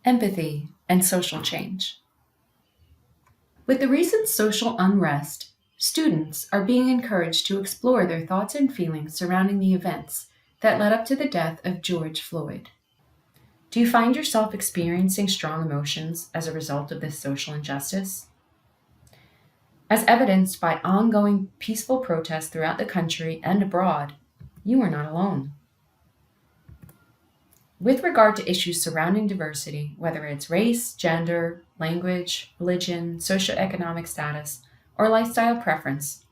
Empathy and social change. With the recent social unrest, students are being encouraged to explore their thoughts and feelings surrounding the events that led up to the death of George Floyd. Do you find yourself experiencing strong emotions as a result of this social injustice? As evidenced by ongoing peaceful protests throughout the country and abroad, you are not alone. With regard to issues surrounding diversity, whether it's race, gender, language, religion, socioeconomic status, or lifestyle preference,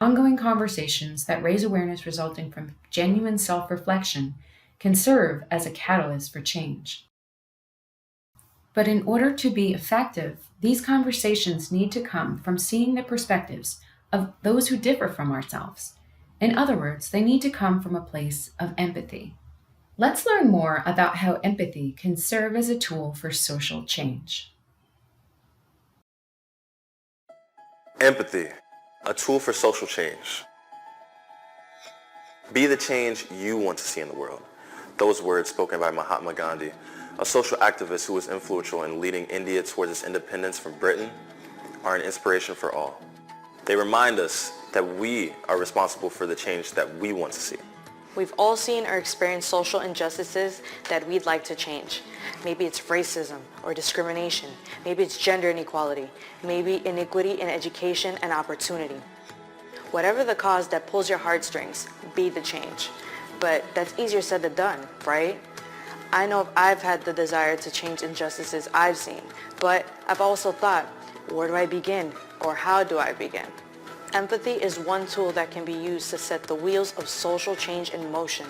ongoing conversations that raise awareness resulting from genuine self reflection can serve as a catalyst for change. But in order to be effective, these conversations need to come from seeing the perspectives of those who differ from ourselves. In other words, they need to come from a place of empathy. Let's learn more about how empathy can serve as a tool for social change. Empathy, a tool for social change. Be the change you want to see in the world. Those words spoken by Mahatma Gandhi, a social activist who was influential in leading India towards its independence from Britain, are an inspiration for all. They remind us that we are responsible for the change that we want to see. We've all seen or experienced social injustices that we'd like to change. Maybe it's racism or discrimination. Maybe it's gender inequality. Maybe inequity in education and opportunity. Whatever the cause that pulls your heartstrings, be the change. But that's easier said than done, right? I know I've had the desire to change injustices I've seen, but I've also thought, where do I begin? Or how do I begin? Empathy is one tool that can be used to set the wheels of social change in motion.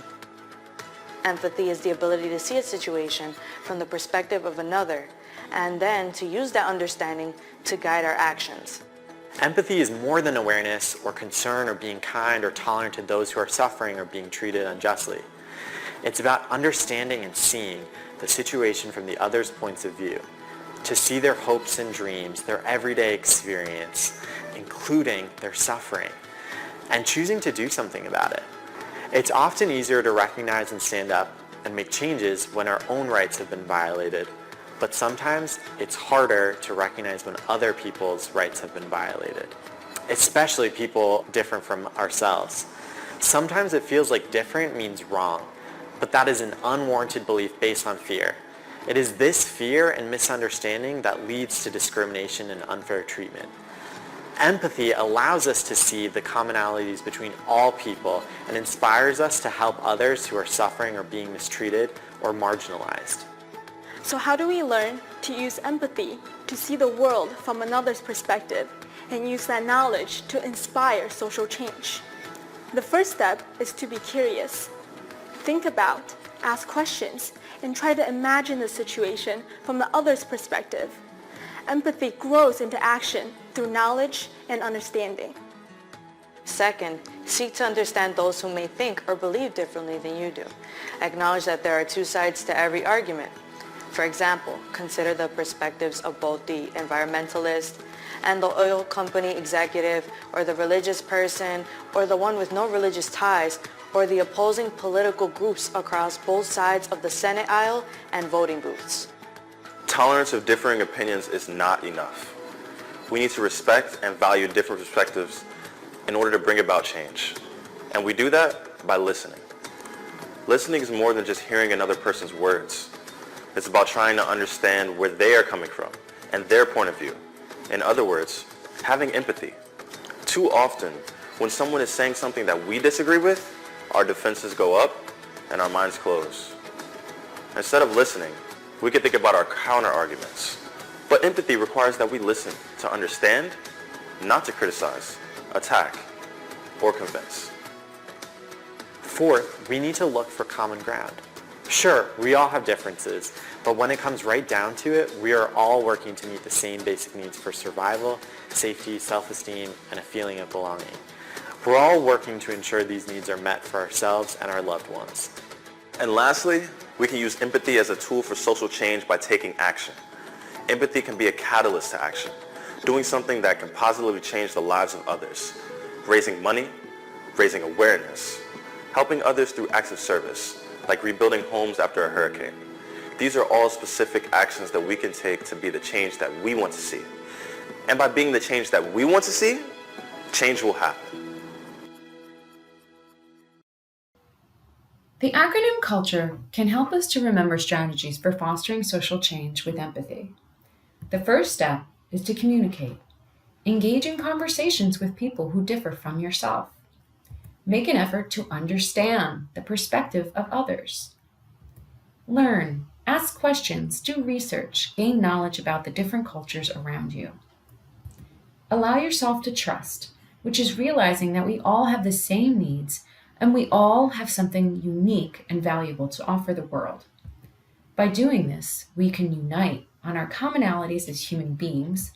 Empathy is the ability to see a situation from the perspective of another, and then to use that understanding to guide our actions. Empathy is more than awareness or concern or being kind or tolerant to those who are suffering or being treated unjustly. It's about understanding and seeing the situation from the other's points of view, to see their hopes and dreams, their everyday experience, including their suffering, and choosing to do something about it. It's often easier to recognize and stand up and make changes when our own rights have been violated, but sometimes it's harder to recognize when other people's rights have been violated, especially people different from ourselves. Sometimes it feels like different means wrong, but that is an unwarranted belief based on fear. It is this fear and misunderstanding that leads to discrimination and unfair treatment. Empathy allows us to see the commonalities between all people and inspires us to help others who are suffering or being mistreated or marginalized. So how do we learn to use empathy to see the world from another's perspective and use that knowledge to inspire social change? The first step is to be curious. Think about, ask questions, and try to imagine the situation from the other's perspective. Empathy grows into action through knowledge and understanding. Second, seek to understand those who may think or believe differently than you do. Acknowledge that there are two sides to every argument. For example, consider the perspectives of both the environmentalist and the oil company executive, or the religious person, or the one with no religious ties, or the opposing political groups across both sides of the Senate aisle and voting booths. Tolerance of differing opinions is not enough. We need to respect and value different perspectives in order to bring about change. And we do that by listening. Listening is more than just hearing another person's words. It's about trying to understand where they are coming from and their point of view. In other words, having empathy. Too often, when someone is saying something that we disagree with, our defenses go up and our minds close. Instead of listening, we can think about our counter-arguments. But empathy requires that we listen to understand, not to criticize, attack, or convince. Fourth, we need to look for common ground. Sure, we all have differences, but when it comes right down to it, we are all working to meet the same basic needs for survival, safety, self-esteem, and a feeling of belonging. We're all working to ensure these needs are met for ourselves and our loved ones. And lastly, we can use empathy as a tool for social change by taking action. Empathy can be a catalyst to action, doing something that can positively change the lives of others, raising money, raising awareness, helping others through acts of service, like rebuilding homes after a hurricane, These are all specific actions that we can take to be the change that we want to see. And by being the change that we want to see, change will happen. The acronym CULTURE can help us to remember strategies for fostering social change with empathy. The first step is to communicate. Engage in conversations with people who differ from yourself. Make an effort to understand the perspective of others. Learn, ask questions, do research, gain knowledge about the different cultures around you. Allow yourself to trust, which is realizing that we all have the same needs and we all have something unique and valuable to offer the world. By doing this, we can unite on our commonalities as human beings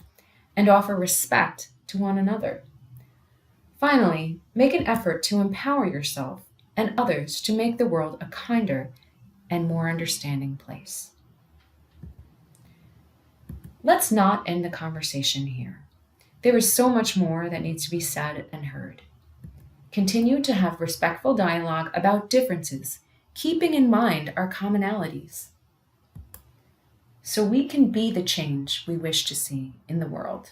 and offer respect to one another. Finally, make an effort to empower yourself and others to make the world a kinder and more understanding place. Let's not end the conversation here. There is so much more that needs to be said and heard. Continue to have respectful dialogue about differences, keeping in mind our commonalities, so we can be the change we wish to see in the world.